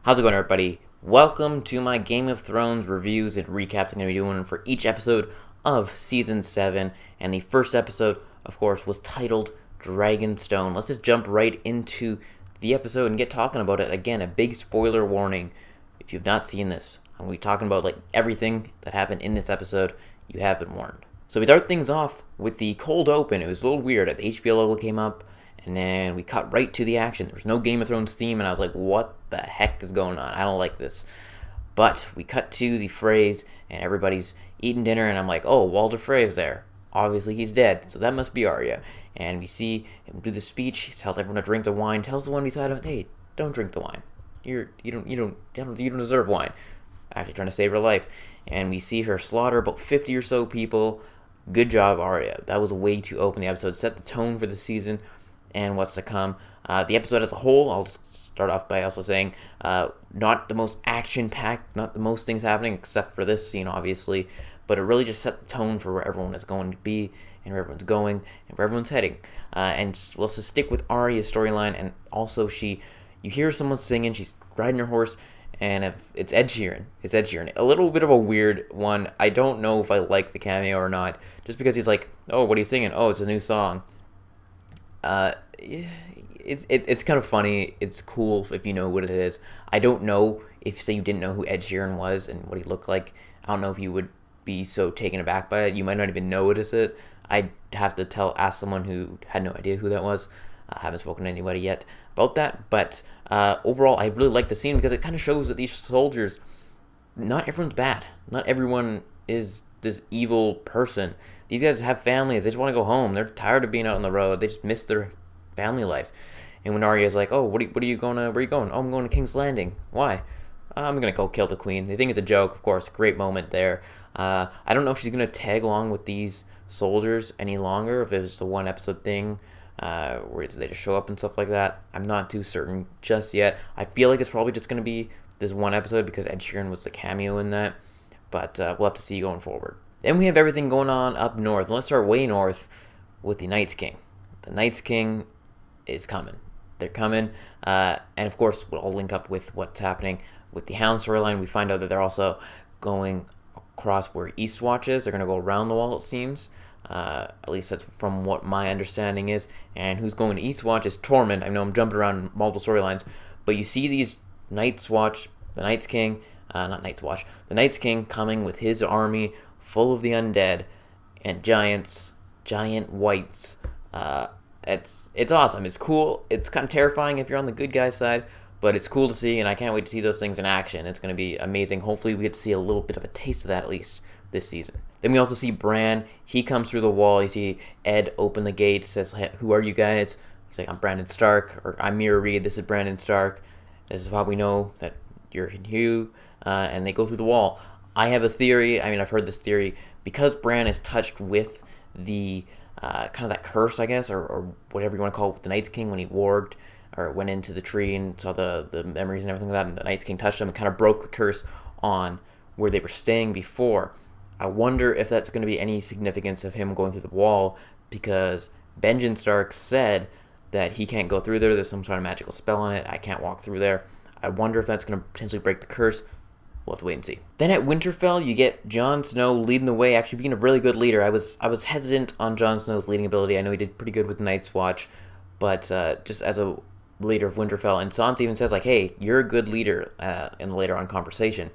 How's it going, everybody? Welcome to my Game of Thrones reviews and recaps I'm going to be doing for each episode of Season 7. And the first episode, of course, was titled Dragonstone. Let's just jump right into the episode and get talking about it. Again, a big spoiler warning. If you've not seen this, I'm going to be talking about everything that happened in this episode. You have been warned. So we start things off with the cold open. It was a little weird. The HBO logo came up, and then we cut right to the action. There was no Game of Thrones theme, and I was like, what the heck is going on? I don't like this. But we cut to the Freys, and everybody's eating dinner, and I'm like, oh, Walder Frey's there. Obviously, he's dead, so that must be Arya. And we see him do the speech. He tells everyone to drink the wine. Tells the one beside him, hey, don't drink the wine. You don't deserve wine. Actually trying to save her life. And we see her slaughter about 50 or so people. Good job, Arya. That was a way to open the episode. Set the tone for the season and what's to come. The episode as a whole, I'll just start off by also saying, not the most action-packed, not the most things happening, except for this scene, obviously, but it really just set the tone for where everyone is going to be, and where everyone's going, and where everyone's heading. And let's just stick with Arya's storyline, and also you hear someone singing, she's riding her horse, and if it's Ed Sheeran. It's Ed Sheeran. A little bit of a weird one. I don't know if I like the cameo or not, just because he's like, oh, what are you singing? Oh, it's a new song. It's kind of funny. It's cool if you know what it is. I don't know if, say, you didn't know who Ed Sheeran was and what he looked like. I don't know if you would be so taken aback by it. You might not even notice it. I'd have to ask someone who had no idea who that was. I haven't spoken to anybody yet about that. But overall, I really like the scene because it kind of shows that these soldiers, not everyone's bad. Not everyone is this evil person. These guys have families. They just want to go home. They're tired of being out on the road. They just miss their family life. And when Arya's like, oh, where are you going? Where are you going? Oh, I'm going to King's Landing. Why? I'm going to go kill the queen. They think it's a joke, of course. Great moment there. I don't know if she's going to tag along with these soldiers any longer, if it's a one-episode thing where they just show up and stuff like that. I'm not too certain just yet. I feel like it's probably just going to be this one episode because Ed Sheeran was the cameo in that. But we'll have to see going forward. Then we have everything going on up north. Let's start way north with the Night's King. The Night's King is coming. They're coming. And of course, we'll all link up with what's happening with the Hound storyline. We find out that they're also going across where Eastwatch is. They're going to go around the wall, it seems. At least that's from what my understanding is. And who's going to Eastwatch is Tormund. I know I'm jumping around multiple storylines. But you see these Night's Watch, the Night's King, not Night's Watch, the Night's King coming with his army full of the undead and giant whites. It's awesome. It's cool. It's kind of terrifying if you're on the good guy side, but it's cool to see, and I can't wait to see those things in action. It's going to be amazing. Hopefully we get to see a little bit of a taste of that at least this season. Then we also see Bran. He comes through the wall. You see Ed open the gate, says, hey, who are you guys? He's like, I'm Brandon Stark, or I'm Mira Reed. This is Brandon Stark. This is how we know that you're Hugh. And they go through the wall. I have a theory. I mean, I've heard this theory. Because Bran is touched with the kind of that curse, I guess, or whatever you want to call it, with the Night's King when he warged or went into the tree and saw the memories and everything like that, and the Night's King touched him and kind of broke the curse on where they were staying before. I wonder if that's going to be any significance of him going through the wall, because Benjen Stark said that he can't go through there. There's some sort of magical spell on it. I can't walk through there. I wonder if that's going to potentially break the curse. We'll have to wait and see. Then at Winterfell, you get Jon Snow leading the way, actually being a really good leader. I was hesitant on Jon Snow's leading ability. I know he did pretty good with Night's Watch, but just as a leader of Winterfell, and Sansa even says, like, hey, you're a good leader in the later on conversation.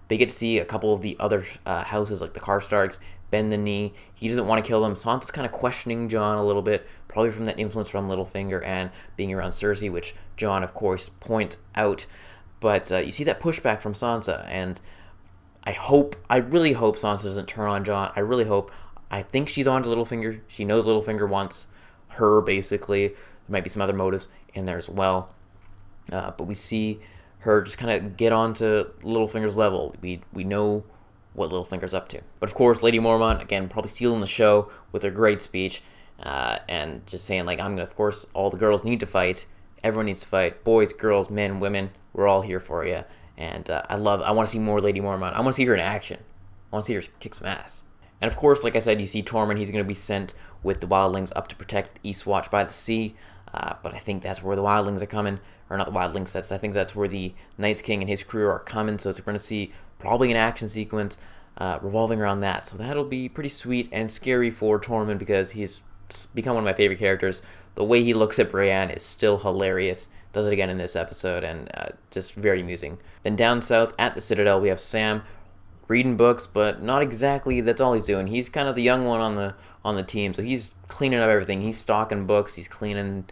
But you get to see a couple of the other houses, like the Karstarks, bend the knee. He doesn't want to kill them. Sansa's kind of questioning Jon a little bit, probably from that influence from Littlefinger and being around Cersei, which Jon, of course, points out. But you see that pushback from Sansa, and I really hope Sansa doesn't turn on Jon. I think she's on to Littlefinger. She knows Littlefinger wants her, basically. There might be some other motives in there as well. But we see her just kind of get onto Littlefinger's level. We know what Littlefinger's up to. But of course, Lady Mormont, again, probably stealing the show with her great speech, and just saying, like, of course, all the girls need to fight. Everyone needs to fight. Boys, girls, men, women. We're all here for you. And I want to see more Lady Mormont. I want to see her in action. I want to see her kick some ass. And of course, like I said, you see Tormund. He's going to be sent with the wildlings up to protect Eastwatch by the Sea. But I think that's where the wildlings are coming, or not the wildlings. I think that's where the Night's King and his crew are coming. So it's going to see probably an action sequence revolving around that. So that'll be pretty sweet and scary for Tormund because he's become one of my favorite characters. The way he looks at Brienne is still hilarious. Does it again in this episode, and just very amusing. Then down south at the Citadel, we have Sam reading books, but not exactly. That's all he's doing. He's kind of the young one on the team, so he's cleaning up everything. He's stocking books. He's cleaning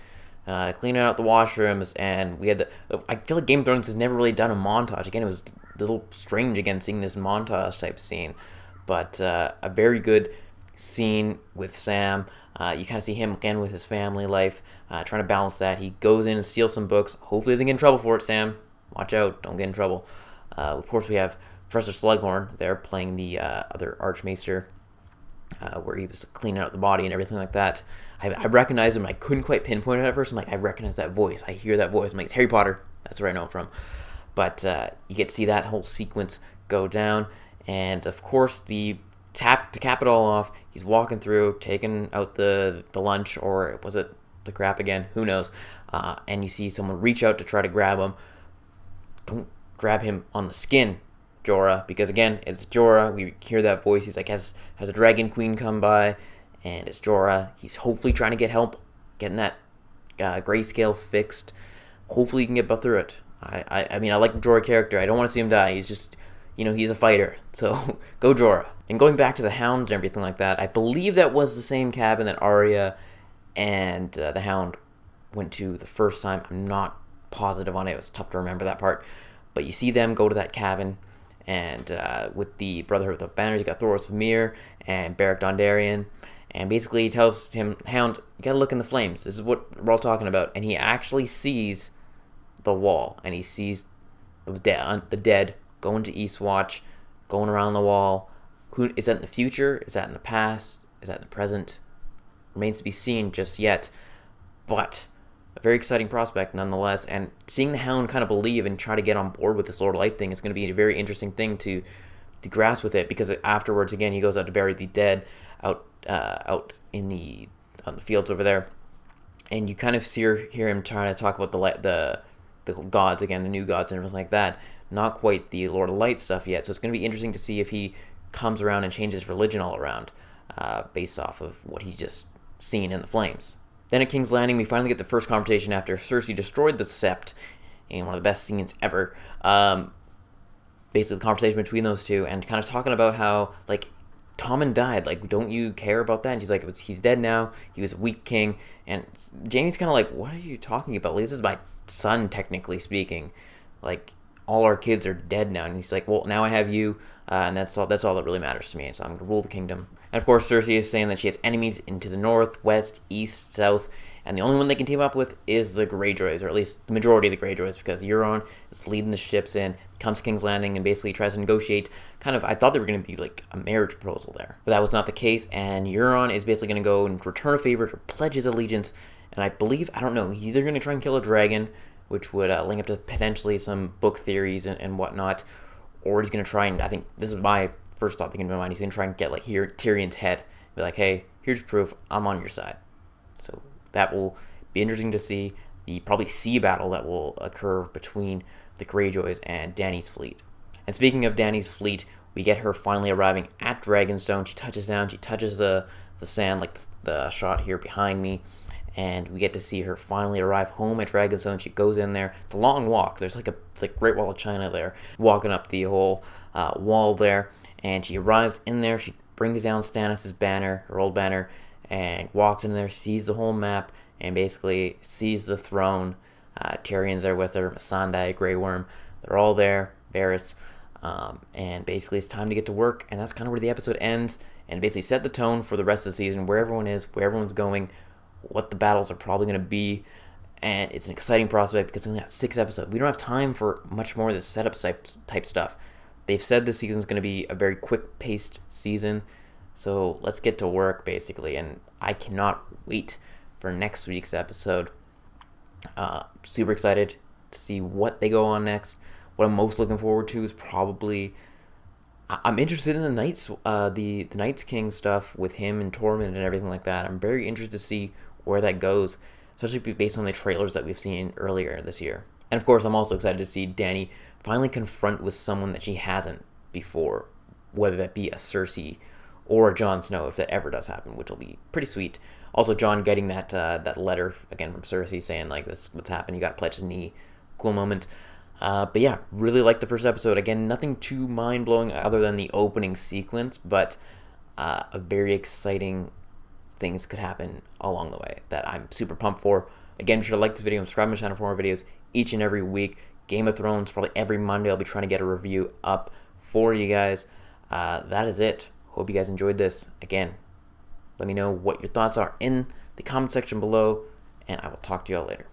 out the washrooms, and we had I feel like Game of Thrones has never really done a montage. Again, it was a little strange again seeing this montage type scene, but a very good scene with Sam. You kind of see him again with his family life, trying to balance that. He goes in and steals some books. Hopefully, doesn't get in trouble for it. Sam, watch out! Don't get in trouble. Of course, we have Professor Slughorn there playing the other Archmaester, where he was cleaning out the body and everything like that. I recognized him. I couldn't quite pinpoint it at first. I'm like, I recognize that voice. I hear that voice. I'm like, it's Harry Potter. That's where I know him from. But you get to see that whole sequence go down, and of course to cap it all off, he's walking through, taking out the lunch, or was it the crap again? Who knows? And you see someone reach out to try to grab him. Don't grab him on the skin, Jorah, because again, it's Jorah. We hear that voice. He's like, has a dragon queen come by, and it's Jorah. He's hopefully trying to get help, getting that grayscale fixed. Hopefully he can get buff through it. I mean, I like the Jorah character. I don't want to see him die. He's just, he's a fighter. So go Jorah. And going back to the Hound and everything like that, I believe that was the same cabin that Arya and the Hound went to the first time. I'm not positive on it. It was tough to remember that part. But you see them go to that cabin, and with the Brotherhood of the Banners, you got Thoros of Myr and Beric Dondarrion, and basically he tells him, Hound, you gotta look in the flames. This is what we're all talking about. And he actually sees the wall, and he sees the dead going to Eastwatch, going around the wall. Is that in the future? Is that in the past? Is that in the present? Remains to be seen just yet, but a very exciting prospect nonetheless. And seeing the Hound kind of believe and try to get on board with this Lord of Light thing is going to be a very interesting thing to grasp with it, because afterwards, again, he goes out to bury the dead out on the fields over there, and you kind of hear him trying to talk about the gods again, the new gods and everything like that. Not quite the Lord of Light stuff yet, so it's going to be interesting to see if he comes around and changes religion all around, based off of what he's just seen in the flames. Then at King's Landing, we finally get the first confrontation after Cersei destroyed the Sept in one of the best scenes ever. Basically, the conversation between those two, and kind of talking about how, like, Tommen died. Like, don't you care about that? And she's like, he's dead now. He was a weak king. And Jaime's kind of like, what are you talking about? Like, this is my son, technically speaking. Like, all our kids are dead now. And he's like, well, now I have you, and that's all that really matters to me. And so I'm going to rule the kingdom. And of course, Cersei is saying that she has enemies into the north, west, east, south, and the only one they can team up with is the Greyjoys, or at least the majority of the Greyjoys, because Euron is leading the ships in, comes to King's Landing, and basically tries to negotiate I thought there were going to be like a marriage proposal there, but that was not the case, and Euron is basically going to go and return a favor to pledge his allegiance, and I believe, I don't know, he's either going to try and kill a dragon, which would link up to potentially some book theories and whatnot, or he's going to try and, I think, this is my first thought thinking in my mind, he's going to try and get like Tyrion's head, be like, hey, here's proof, I'm on your side. So that will be interesting to see, the probably sea battle that will occur between the Greyjoys and Dany's fleet. And speaking of Dany's fleet, we get her finally arriving at Dragonstone. She touches down, she touches the sand, like the shot here behind me, and we get to see her finally arrive home at Dragonstone. She goes in there. It's a long walk. There's it's like Great Wall of China there, walking up the whole wall there, and she arrives in there. She brings down Stannis' banner, her old banner, and walks in there, sees the whole map, and basically sees the throne. Tyrion's there with her, Missandei, Grey Worm, they're all there, Varys, and basically it's time to get to work, and that's kind of where the episode ends, and basically set the tone for the rest of the season, where everyone is, where everyone's going, what the battles are probably going to be, and it's an exciting prospect because we only got 6 episodes. We don't have time for much more of this setup type stuff. They've said this season's going to be a very quick-paced season, so let's get to work, basically, and I cannot wait for next week's episode. Super excited to see what they go on next. What I'm most looking forward to is probably, I'm interested in the Knights, the Knights King stuff with him and Tormund and everything like that. I'm very interested to see where that goes. especially based on the trailers that we've seen earlier this year. And of course, I'm also excited to see Dany finally confront with someone that she hasn't before, whether that be a Cersei or a Jon Snow, if that ever does happen, which will be pretty sweet. Also, Jon getting that letter again from Cersei saying like, "This is what's happened. You got to pledge the knee." Cool moment. But yeah, really liked the first episode. Again, nothing too mind blowing other than the opening sequence, but a very exciting things could happen along the way that I'm super pumped for. Again, be sure to like this video and subscribe to my channel for more videos each and every week. Game of Thrones, probably every Monday I'll be trying to get a review up for you guys. That is it. Hope you guys enjoyed this. Again, let me know what your thoughts are in the comment section below, and I will talk to you all later.